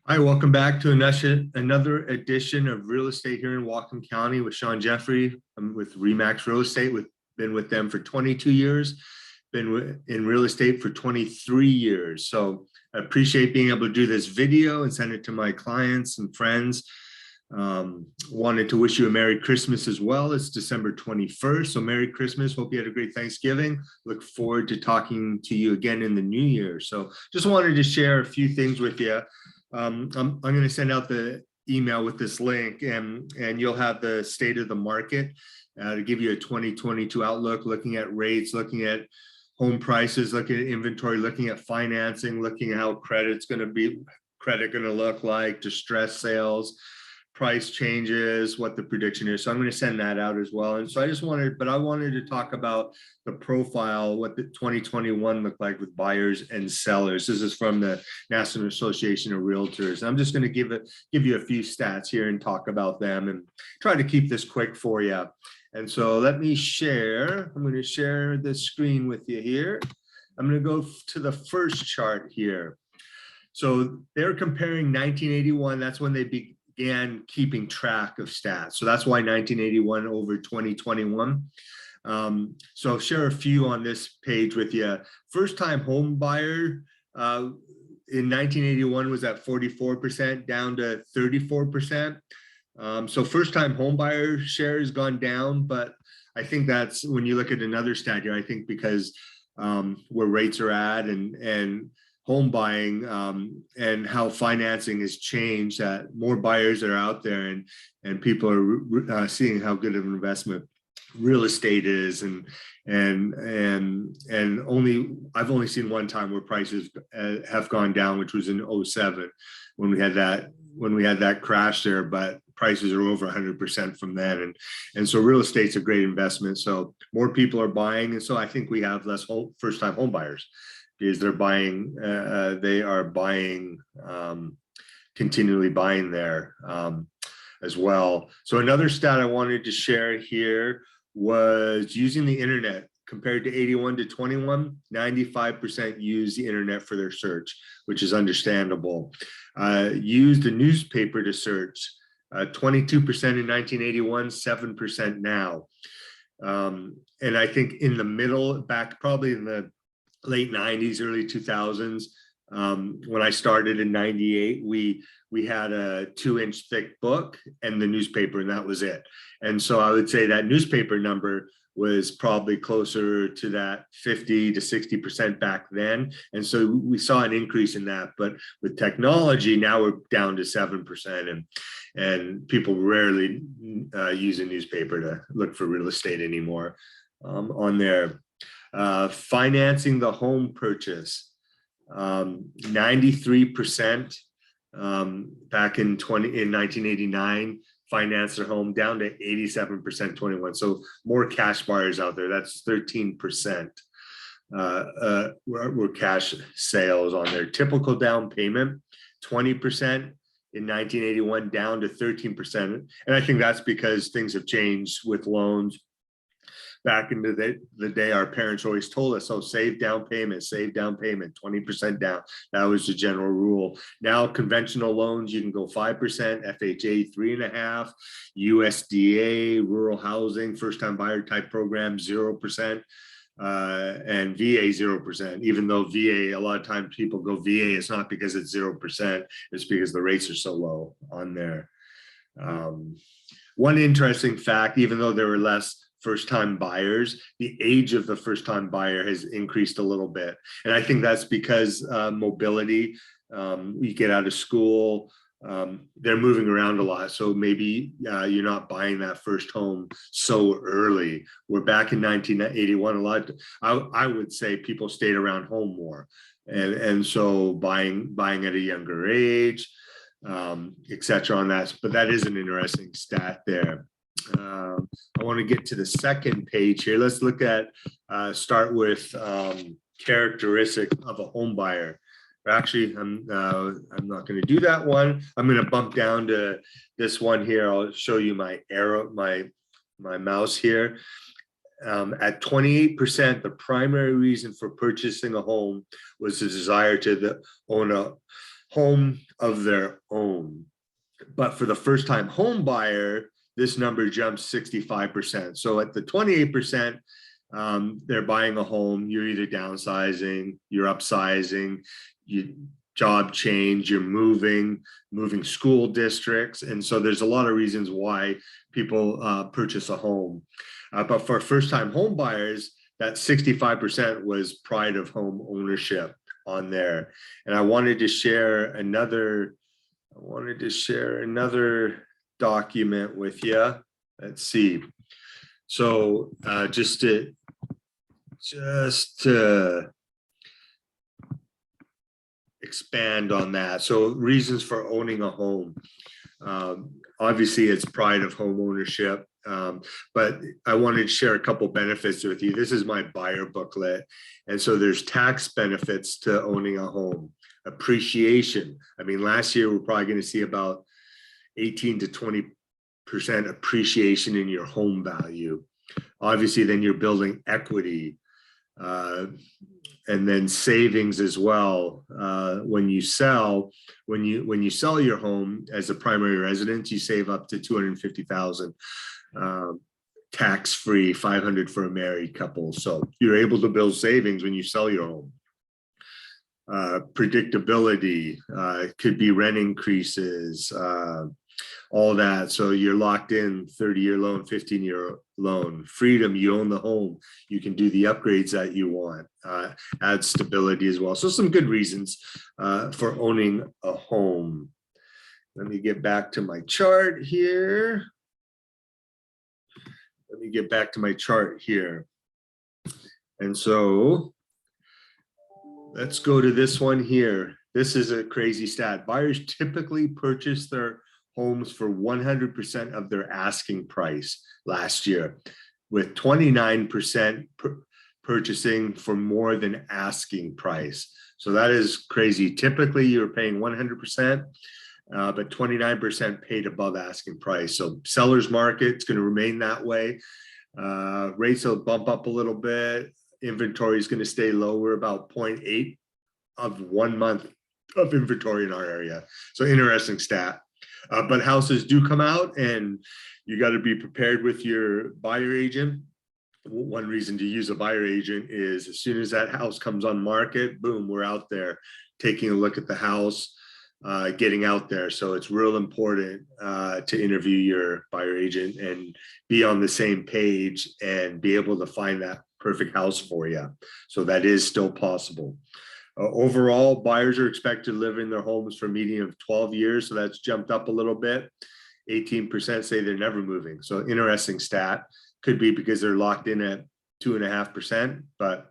Hi, welcome back to another edition of Real Estate here in Whatcom County with Sean Jeffrey. I'm with REMAX Real Estate. Been with them for 22 years, in real estate for 23 years. So I appreciate being able to do this video and send it to my clients and friends. Wanted to wish you a Merry Christmas as well. It's December 21st, so Merry Christmas. Hope you had a great Thanksgiving. Look forward to talking to you again in the new year. So just wanted to share a few things with you. I'm going to send out the email with this link, and you'll have the state of the market to give you a 2022 outlook, looking at rates, looking at home prices, looking at inventory, looking at financing, looking at how credit going to look like, distress sales, price changes, what the prediction is. So I'm going to send that out as well. And so I wanted to talk about the profile, what the 2021 looked like with buyers and sellers. This is from the National Association of Realtors. I'm just going to give you a few stats here and talk about them and try to keep this quick for you. And so let me share. I'm going to share the screen with you here. I'm going to go to the first chart here. So they're comparing 1981. That's when they began keeping track of stats. So that's why 1981 over 2021. So I'll share a few on this page with you. First time home buyer in 1981 was at 44%, down to 34%. So first time home buyer share has gone down, but I think that's when you look at another stat here, I think because where rates are at and home buying and how financing has changed, that more buyers are out there and people are seeing how good of an investment real estate is, and I've only seen one time where prices have gone down, which was in 07 when we had that crash there, but prices are over 100% from then, and so real estate's a great investment. So more people are buying, and so I think we have less first-time home buyers because they are buying continually buying there as well. So another stat I wanted to share here was using the internet. Compared to 81 to 21, 95% use the internet for their search, which is understandable. Used a newspaper to search, 22% in 1981, 7% now. And I think in the middle, back probably in the late 90s, early 2000s, when I started in 98, we had a 2-inch thick book and the newspaper, and that was it. And so I would say that newspaper number was probably closer to that 50 to 60% back then. And so we saw an increase in that, but with technology, now we're down to 7%, and people rarely use a newspaper to look for real estate anymore on there. Financing the home purchase, 93% back in 1989 financed their home, down to 87% 21. So more cash buyers out there. That's 13% were cash sales on their typical down payment, 20% in 1981, down to 13%. And I think that's because things have changed with loans. Back into the day, our parents always told us, oh, save down payment, 20% down. That was the general rule. Now, conventional loans, you can go 5%, FHA 3.5%, USDA, rural housing, first-time buyer type program, 0%, and VA 0%. Even though VA, a lot of times people go VA, it's not because it's 0%, it's because the rates are so low on there. One interesting fact, even though there were less first-time buyers, the age of the first-time buyer has increased a little bit. And I think that's because mobility, you get out of school, they're moving around a lot. So maybe you're not buying that first home so early. We're back in 1981, I would say people stayed around home more. And so buying at a younger age, et cetera on that. But that is an interesting stat there. I want to get to the second page here. Let's look at, start with characteristic of a home buyer. Actually, I'm not going to do that one. I'm going to bump down to this one here. I'll show you my arrow, my mouse here. At 28%, the primary reason for purchasing a home was the desire to own a home of their own. But for the first-time home buyer, this number jumps 65%. So at the 28%, they're buying a home, you're either downsizing, you're upsizing, you job change, you're moving school districts. And so there's a lot of reasons why people purchase a home. But for first-time home buyers, that 65% was pride of home ownership on there. And I wanted to share another document with you. Let's see. So just to expand on that. So reasons for owning a home. Obviously, it's pride of home ownership. But I wanted to share a couple benefits with you. This is my buyer booklet. And so there's tax benefits to owning a home. Appreciation. I mean, last year, we're probably going to see about 18 to 20% appreciation in your home value. Obviously, then you're building equity. And then savings as well. When you sell your home as a primary residence, you save up to $250,000 tax-free, $500 for a married couple. So you're able to build savings when you sell your home. Predictability, could be rent increases, all that. So you're locked in, 30-year loan, 15-year loan. Freedom, you own the home. You can do the upgrades that you want. Add stability as well. So some good reasons for owning a home. Let me get back to my chart here. And so let's go to this one here. This is a crazy stat. Buyers typically purchase their homes for 100% of their asking price last year, with 29% purchasing for more than asking price. So that is crazy. Typically, you're paying 100%, but 29% paid above asking price. So seller's market, it's going to remain that way. Rates will bump up a little bit. Inventory is going to stay low. We're about 0.8 of 1 month of inventory in our area. So interesting stat. But houses do come out, and you got to be prepared with your buyer agent. One reason to use a buyer agent is as soon as that house comes on market, boom, we're out there taking a look at the house, getting out there. So it's real important to interview your buyer agent and be on the same page and be able to find that perfect house for you. So that is still possible. Overall, buyers are expected to live in their homes for a median of 12 years. So that's jumped up a little bit. 18% say they're never moving. So interesting stat. Could be because they're locked in at 2.5%, but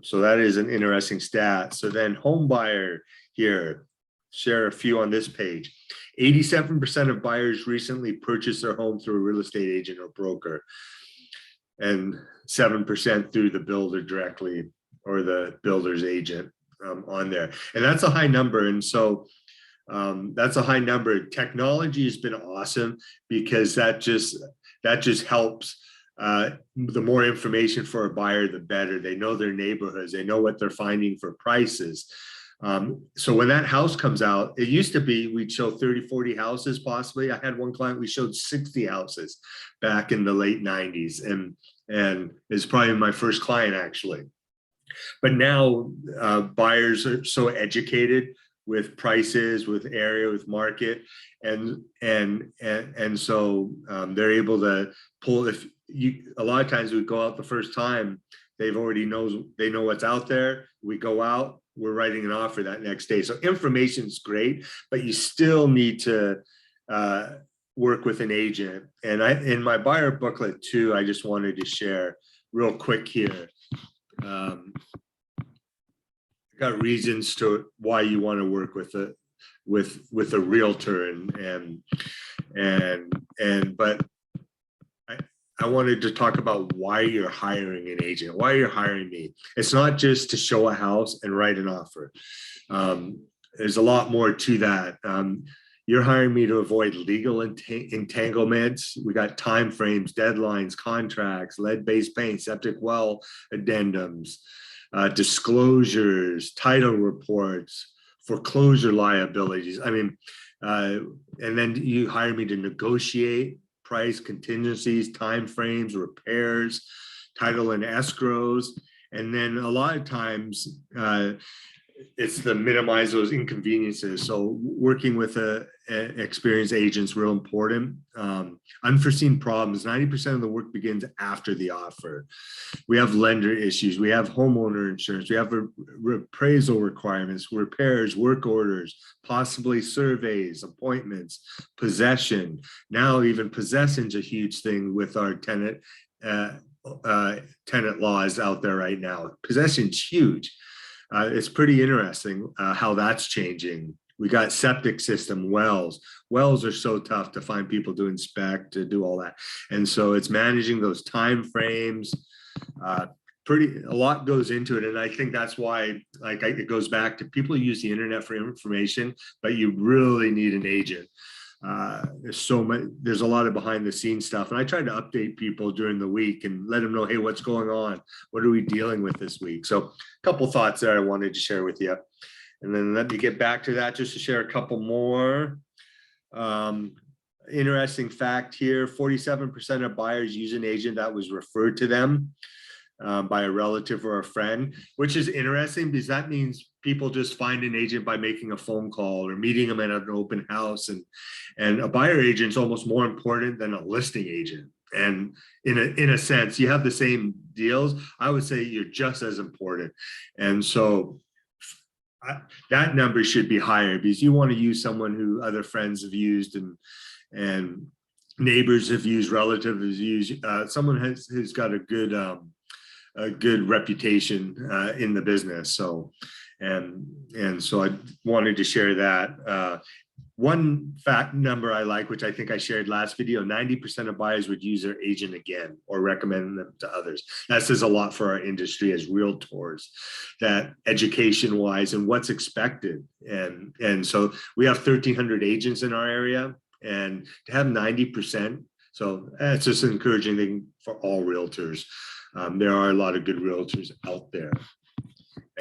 so that is an interesting stat. So then home buyer here, share a few on this page. 87% of buyers recently purchased their home through a real estate agent or broker, and 7% through the builder directly or the builder's agent on there. And that's a high number. And so that's a high number. Technology has been awesome because that just helps. The more information for a buyer, the better. They know their neighborhoods. They know what they're finding for prices. So when that house comes out, it used to be we'd show 30, 40 houses possibly. I had one client, we showed 60 houses back in the late 90s. And it's probably my first client actually. But now buyers are so educated with prices, with area, with market, and so they're able to pull. If you, a lot of times we go out the first time, they know what's out there. We go out, we're writing an offer that next day. So information is great, but you still need to work with an agent. And in my buyer booklet too, I just wanted to share real quick here. Got reasons to why you want to work with a realtor but I wanted to talk about why you're hiring an agent, why you're hiring me. It's not just to show a house and write an offer. There's a lot more to that. You're hiring me to avoid legal entanglements. We got time frames, deadlines, contracts, lead-based paint, septic well addendums, disclosures, title reports, foreclosure liabilities. I mean, and then you hire me to negotiate price, contingencies, timeframes, repairs, title and escrows. And then a lot of times it's to minimize those inconveniences. So working with experienced agents real important. Unforeseen problems, 90% of the work begins after the offer. We have lender issues, we have homeowner insurance, we have appraisal requirements, repairs, work orders, possibly surveys, appointments, possession. Now even possession's a huge thing with our tenant laws out there right now. Possession's huge. It's pretty interesting how that's changing. We got septic system, wells. Wells are so tough to find people to inspect, to do all that. And so it's managing those time frames. A lot goes into it. And I think that's why, like, it goes back to people use the internet for information, but you really need an agent. There's a lot of behind the scenes stuff. And I try to update people during the week and let them know, hey, what's going on? What are we dealing with this week? So a couple thoughts that I wanted to share with you. And then let me get back to that just to share a couple more. Interesting fact here, 47% of buyers use an agent that was referred to them by a relative or a friend, which is interesting because that means people just find an agent by making a phone call or meeting them at an open house. And a buyer agent is almost more important than a listing agent. And in a sense, you have the same deals. I would say you're just as important. And so that number should be higher because you want to use someone who other friends have used and neighbors have used, relatives have used, someone who's got a good reputation in the business. So, and so I wanted to share that. One fact number I like, which I think I shared last video, 90% of buyers would use their agent again or recommend them to others. That says a lot for our industry as realtors, that education wise and what's expected. And so we have 1,300 agents in our area, and to have 90%, so it's just an encouraging thing for all realtors. There are a lot of good realtors out there.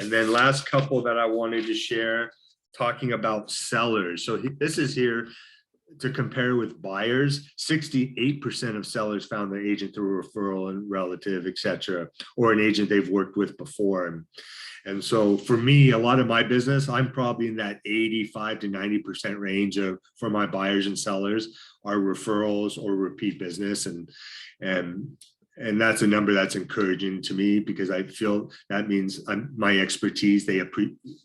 And then last couple that I wanted to share, talking about sellers. So this is here to compare with buyers. 68% of sellers found their agent through a referral and relative, etc., or an agent they've worked with before. And so for me, a lot of my business, I'm probably in that 85 to 90% range for my buyers and sellers are referrals or repeat business. And that's a number that's encouraging to me because I feel that means my expertise,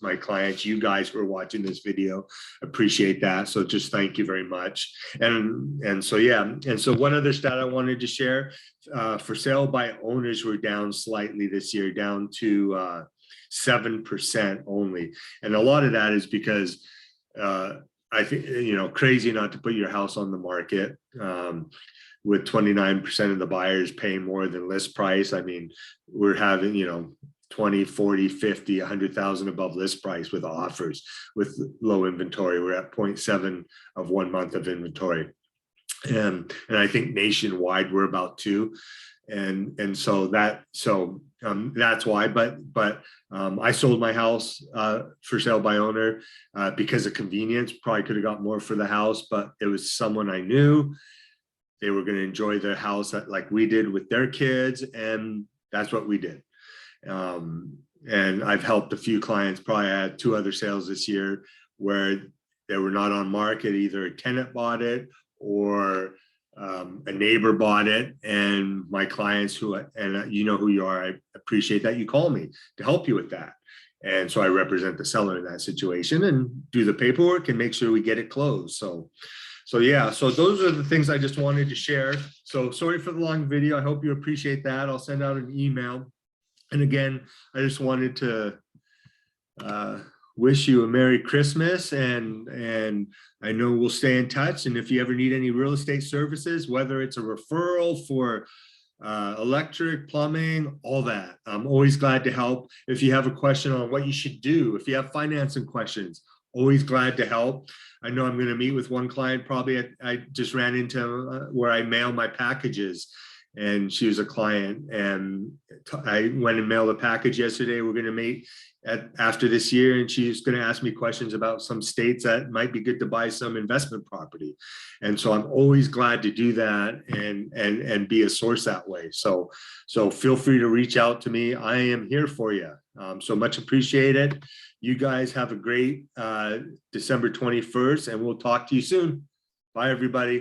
my clients, you guys who are watching this video appreciate that. So just thank you very much. And so, yeah. And so one other stat I wanted to share, for sale by owners were down slightly this year, down to 7% only. And a lot of that is because I think, crazy not to put your house on the market. With 29% of the buyers paying more than list price. I mean, we're having, 20, 40, 50, 100,000 above list price with offers with low inventory. We're at 0.7 of 1 month of inventory. And I think nationwide we're about 2. And so that's why, but I sold my house for sale by owner because of convenience. Probably could have got more for the house, but it was someone I knew. They were going to enjoy their house like we did with their kids. And that's what we did. And I've helped a few clients. Probably had 2 other sales this year where they were not on market. Either a tenant bought it or a neighbor bought it. And my clients you know who you are, I appreciate that you call me to help you with that. And so I represent the seller in that situation and do the paperwork and make sure we get it closed. So yeah, so those are the things I just wanted to share. So sorry for the long video. I hope you appreciate that. I'll send out an email. And again, I just wanted to wish you a Merry Christmas. And I know we'll stay in touch. And if you ever need any real estate services, whether it's a referral for electric, plumbing, all that, I'm always glad to help. If you have a question on what you should do, if you have financing questions, always glad to help. I know I'm going to meet with one client. Probably I just ran into where I mail my packages, and she was a client. And I went and mailed a package yesterday. We're going to meet after this year, and she's going to ask me questions about some states that might be good to buy some investment property. And so I'm always glad to do that and be a source that way. So feel free to reach out to me. I am here for you. So much appreciated. You guys have a great December 21st, and we'll talk to you soon. Bye, everybody.